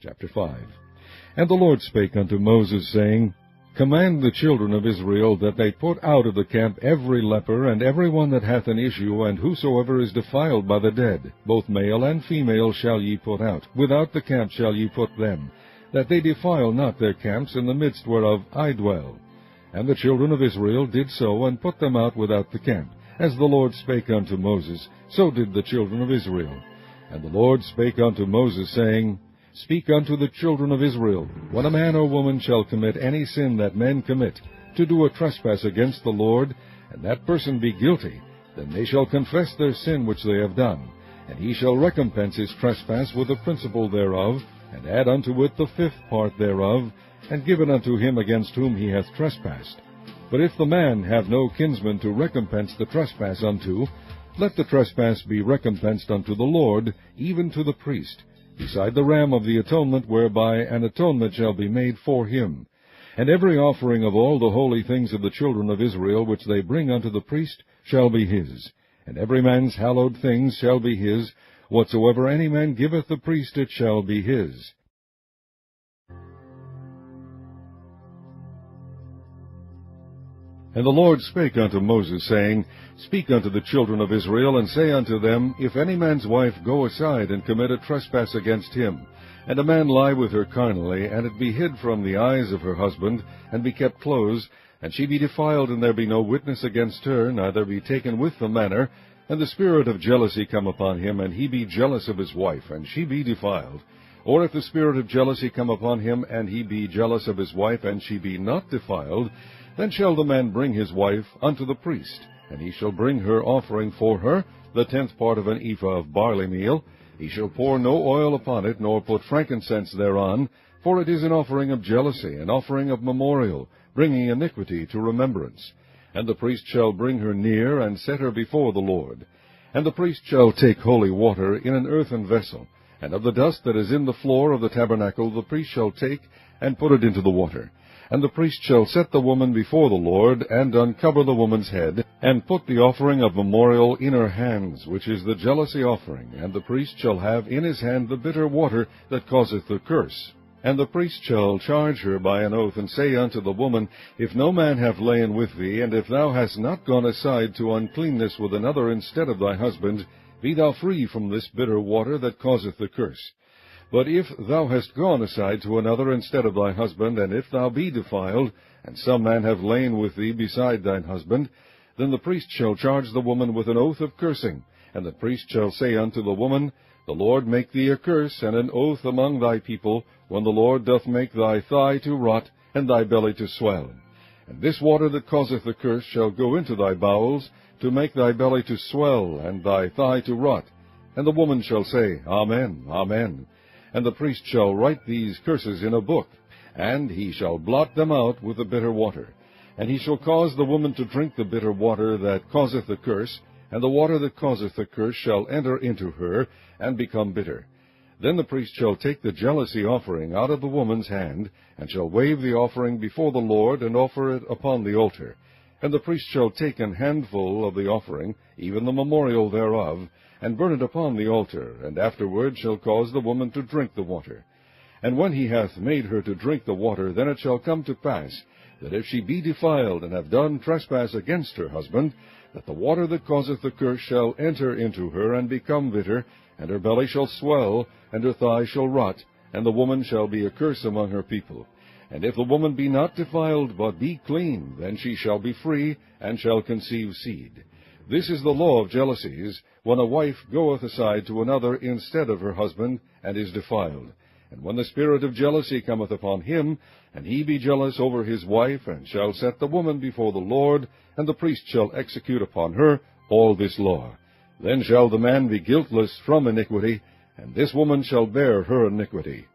Chapter 5. And the Lord spake unto Moses, saying, Command the children of Israel that they put out of the camp every leper, and every one that hath an issue, and whosoever is defiled by the dead, both male and female shall ye put out. Without the camp shall ye put them, that they defile not their camps, in the midst whereof I dwell. And the children of Israel did so, and put them out without the camp. As the Lord spake unto Moses, so did the children of Israel. And the Lord spake unto Moses, saying, Speak unto the children of Israel, when a man or woman shall commit any sin that men commit, to do a trespass against the Lord, and that person be guilty, then they shall confess their sin which they have done, and he shall recompense his trespass with the principal thereof, and add unto it the fifth part thereof, and give it unto him against whom he hath trespassed. But if the man have no kinsman to recompense the trespass unto, let the trespass be recompensed unto the Lord, even to the priest, beside the ram of the atonement, whereby an atonement shall be made for him. And every offering of all the holy things of the children of Israel, which they bring unto the priest, shall be his. And every man's hallowed things shall be his. Whatsoever any man giveth the priest, it shall be his. And the Lord spake unto Moses, saying, Speak unto the children of Israel, and say unto them, If any man's wife go aside and commit a trespass against him, and a man lie with her carnally, and it be hid from the eyes of her husband, and be kept close, and she be defiled, and there be no witness against her, neither be taken with the manner, and the spirit of jealousy come upon him, and he be jealous of his wife, and she be defiled, or if the spirit of jealousy come upon him, and he be jealous of his wife, and she be not defiled, then shall the man bring his wife unto the priest, and he shall bring her offering for her, the 10th part of an ephah of barley meal. He shall pour no oil upon it, nor put frankincense thereon, for it is an offering of jealousy, an offering of memorial, bringing iniquity to remembrance. And the priest shall bring her near, and set her before the Lord. And the priest shall take holy water in an earthen vessel, and of the dust that is in the floor of the tabernacle the priest shall take, and put it into the water. And the priest shall set the woman before the Lord, and uncover the woman's head, and put the offering of memorial in her hands, which is the jealousy offering. And the priest shall have in his hand the bitter water that causeth the curse. And the priest shall charge her by an oath, and say unto the woman, If no man have lain with thee, and if thou hast not gone aside to uncleanness with another instead of thy husband, be thou free from this bitter water that causeth the curse. But if thou hast gone aside to another instead of thy husband, and if thou be defiled, and some man have lain with thee beside thine husband, then the priest shall charge the woman with an oath of cursing. And the priest shall say unto the woman, The Lord make thee a curse and an oath among thy people, when the Lord doth make thy thigh to rot, and thy belly to swell. And this water that causeth the curse shall go into thy bowels, to make thy belly to swell, and thy thigh to rot. And the woman shall say, Amen, Amen. And the priest shall write these curses in a book, and he shall blot them out with the bitter water. And he shall cause the woman to drink the bitter water that causeth the curse, and the water that causeth the curse shall enter into her, and become bitter. Then the priest shall take the jealousy offering out of the woman's hand, and shall wave the offering before the Lord, and offer it upon the altar. And the priest shall take an handful of the offering, even the memorial thereof, and burn it upon the altar, and afterward shall cause the woman to drink the water. And when he hath made her to drink the water, then it shall come to pass, that if she be defiled, and have done trespass against her husband, that the water that causeth the curse shall enter into her, and become bitter, and her belly shall swell, and her thigh shall rot, and the woman shall be a curse among her people. And if the woman be not defiled, but be clean, then she shall be free, and shall conceive seed. This is the law of jealousies, when a wife goeth aside to another instead of her husband, and is defiled. And when the spirit of jealousy cometh upon him, and he be jealous over his wife, and shall set the woman before the Lord, and the priest shall execute upon her all this law. Then shall the man be guiltless from iniquity, and this woman shall bear her iniquity.